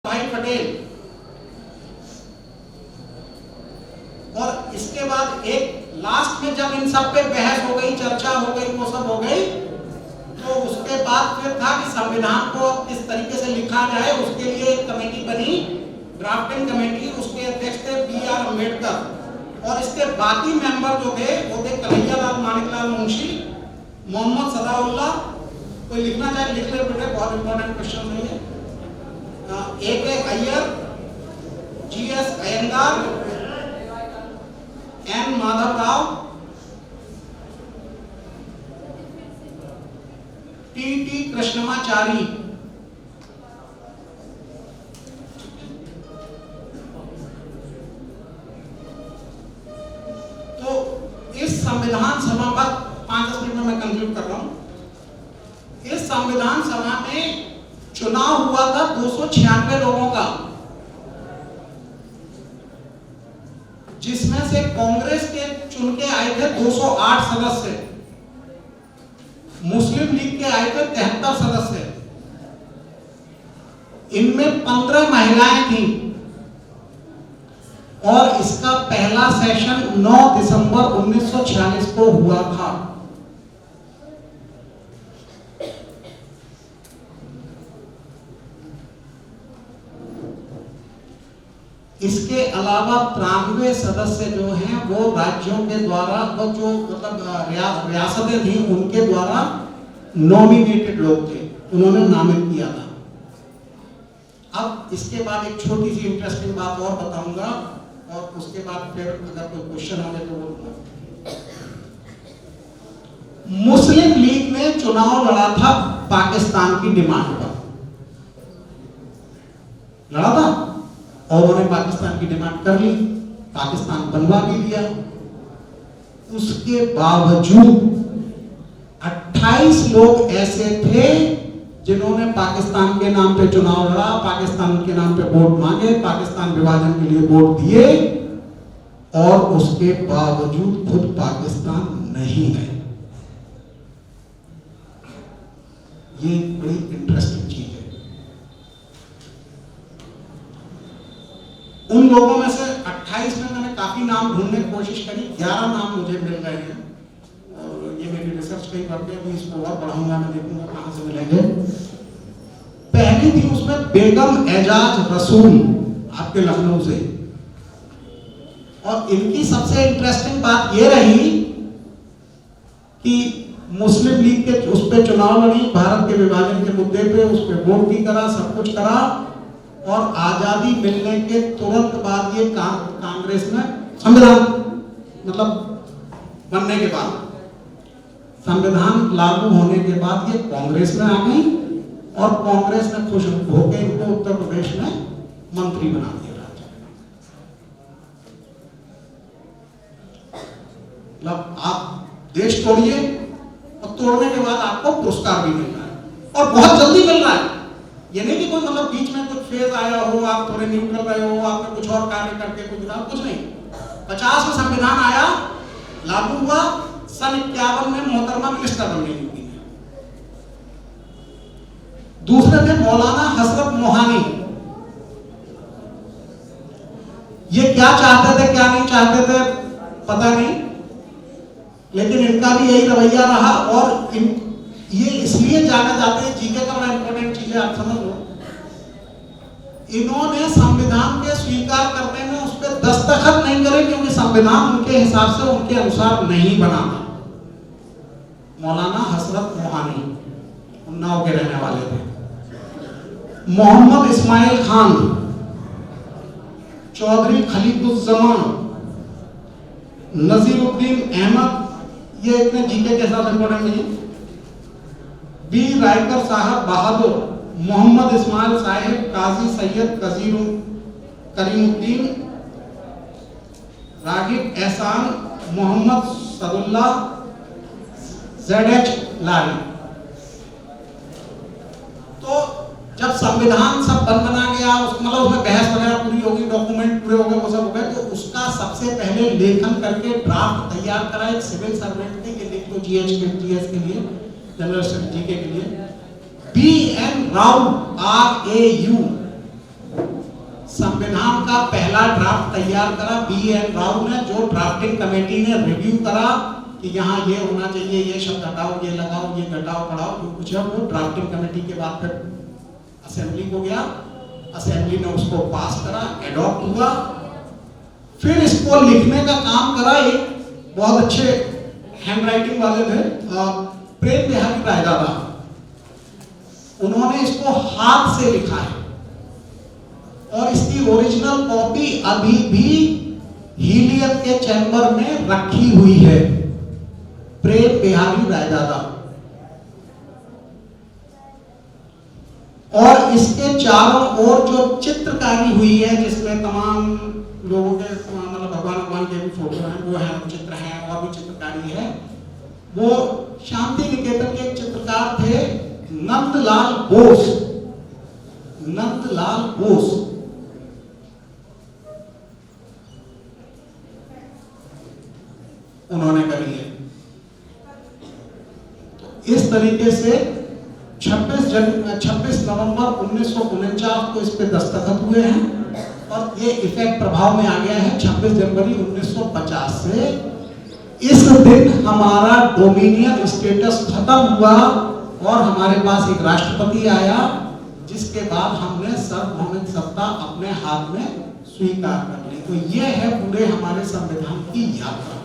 भाई पटेल। और इसके बाद एक लास्ट में जब इन सब पे बहस हो गई, चर्चा हो गई, वो सब हो गई, तो उसके बाद फिर था कि संविधान को किस तरीके से लिखा जाए, उसके लिए एक कमेटी बनी, ड्राफ्टिंग कमेटी। उसके अध्यक्ष थे B.R. अम्बेडकर और इसके बाकी मेंबर जो थे वो थे कन्हैयालाल मानिकलाल मुंशी, मोहम्मद सदाउल्लाह। कोई लिखना चाहे लिख ले बेटे, बहुत इंपॉर्टेंट क्वेश्चन नहीं है। A.K. Iyer, G.S. Iyengar, N. Madhav Rao, T.T. Krishnamachari. तो इस संविधान सभा का 5-10 मिनट में मैं कंक्लूड कर रहा हूं। इस संविधान सभा में चुनाव हुआ था 296 लोगों का, जिसमें से कांग्रेस के चुन के आए थे 208 सदस्य, मुस्लिम लीग के आए थे 73 सदस्य, इनमें 15 महिलाएं थी। और इसका पहला सेशन 9 दिसंबर 1946 को हुआ था। इसके अलावा 93 सदस्य जो हैं वो राज्यों के द्वारा, वो जो मतलब रियासतें थी उनके द्वारा नॉमिनेटेड लोग थे, उन्होंने नामित किया था। अब इसके बाद एक छोटी सी इंटरेस्टिंग बात और बताऊंगा और उसके बाद फिर अगर कोई क्वेश्चन होंगे तो वो। मुस्लिम लीग ने चुनाव लड़ा था पाकिस्तान की डिमांड पर, लड़ा था और उन्होंने पाकिस्तान की डिमांड कर ली, पाकिस्तान बनवा भी लिया। उसके बावजूद 28 लोग ऐसे थे जिन्होंने पाकिस्तान के नाम पे चुनाव लड़ा, पाकिस्तान के नाम पे वोट मांगे, पाकिस्तान विभाजन के लिए वोट दिए और उसके बावजूद खुद पाकिस्तान नहीं गए। ये बड़ी इंटरेस्टिंग चीज है। उन लोगों में से 28 में मैंने काफी नाम ढूंढने की कोशिश करी, 11 नाम मुझे मिल गए हैं और ये मेरी रिसर्च कई करके अभी इसको और बढ़ाऊंगा, मैं देखूंगा कहां से मिलेंगे। पहली थी उसमें बेगम एजाज रसूल, आपके लखनऊ से। और इनकी सबसे इंटरेस्टिंग बात ये रही कि मुस्लिम लीग के उस पर चुनाव लड़ी, भारत के विभाजन के मुद्दे पे उस पर वोट भी करा, सब कुछ करा और आजादी मिलने के तुरंत बाद ये कांग्रेस में संविधान मतलब बनने के बाद, संविधान लागू होने के बाद ये कांग्रेस में आ गई और कांग्रेस ने खुश होकर इनको उत्तर प्रदेश में मंत्री बना दिया। मतलब आप देश तोड़िए और तोड़ने के बाद आपको पुरस्कार भी मिल रहा है और बहुत जल्दी मिल रहा है। ये नहीं कि कोई मतलब बीच में कुछ फेज आया हो, आप थोड़े न्यूट्रल रहे हो, आपने कुछ और कार्य करके कुछ नहीं। 50 में संविधान आया, लागू हुआ, सन 51 में मोहतरमा मिनिस्टर बन गई यूपी में। दूसरे थे मौलाना हसरत मोहानी। ये क्या चाहते थे क्या नहीं चाहते थे पता नहीं, लेकिन इनका भी यही रवैया रहा। और ये इसलिए जाने जाते हैं, जीके का बड़ा इंपॉर्टेंट चीज है, आप समझ लो। इन्होंने संविधान के स्वीकार करने में उस पर दस्तखत नहीं करे क्योंकि संविधान उनके हिसाब से उनके अनुसार नहीं बना था। मौलाना हसरत मोहानी उन्नाव के रहने वाले थे। मोहम्मद इस्माइल खान, चौधरी खलीकुज्जमान, नजीरुद्दीन अहमद, ये इतने जीके के साथ इंपॉर्टेंट नहीं है। बी रायकर साहब बहादुर, मोहम्मद इस्माइल साहिब, काजी सैयद करीमुद्दीन, रागिब एहसान, मोहम्मद सदुल्ला, ZH लारी। तो जब संविधान सब बना गया, मतलब उसमें बहस वगैरह पूरी होगी, डॉक्यूमेंट पूरे हो गए, वो सब हो गए, तो उसका सबसे पहले लेखन करके ड्राफ्ट तैयार करा एक सिविल सर्वेंट ने, ये लिख लो GS के लिए, जनरल जीके के लिए, B.N. राउ RAU संविधान का पहला ड्राफ्ट तैयार करा B.N. राव ने, जो ड्राफ्टिंग कमेटी ने रिव्यू करा कि यहाँ ये होना चाहिए, ये शब्द हटाओ, ये लगाओ, ये घटाओ बढ़ाओ, जो कुछ है वो ड्राफ्टिंग कमेटी के बाद फिर असेंबली को गया, असेंबली ने उसको पास करा, एडॉप्ट हुआ। फिर इसको लिखने का काम करा एक बहुत अच्छे हैंडराइटिंग वाले थे, प्रेम बिहारी रायदादा, उन्होंने इसको हाथ से लिखा है और इसकी ओरिजिनल कॉपी अभी भी हीलियम के चैम्बर में रखी हुई है, प्रेम बिहारी रायदादा। और इसके चारों ओर जो चित्रकारी हुई है, जिसमें तमाम लोगों के मतलब भगवान के भी फोटो हैं, वो है, चित्र हैं और भी चित्रकारी है। वो शांति निकेतन के एक चित्रकार थे नंदलाल बोस, नंदलाल बोस। उन्होंने करी है। तो इस तरीके से 26 नवंबर 1949 को इस पे दस्तखत हुए हैं और ये इफेक्ट प्रभाव में आ गया है 26 जनवरी 1950 से। इस दिन हमारा डोमिनियन स्टेटस खत्म हुआ और हमारे पास एक राष्ट्रपति आया, जिसके बाद हमने सार्वभौमिक सत्ता अपने हाथ में स्वीकार कर ली। तो ये है पूरे हमारे संविधान की यात्रा।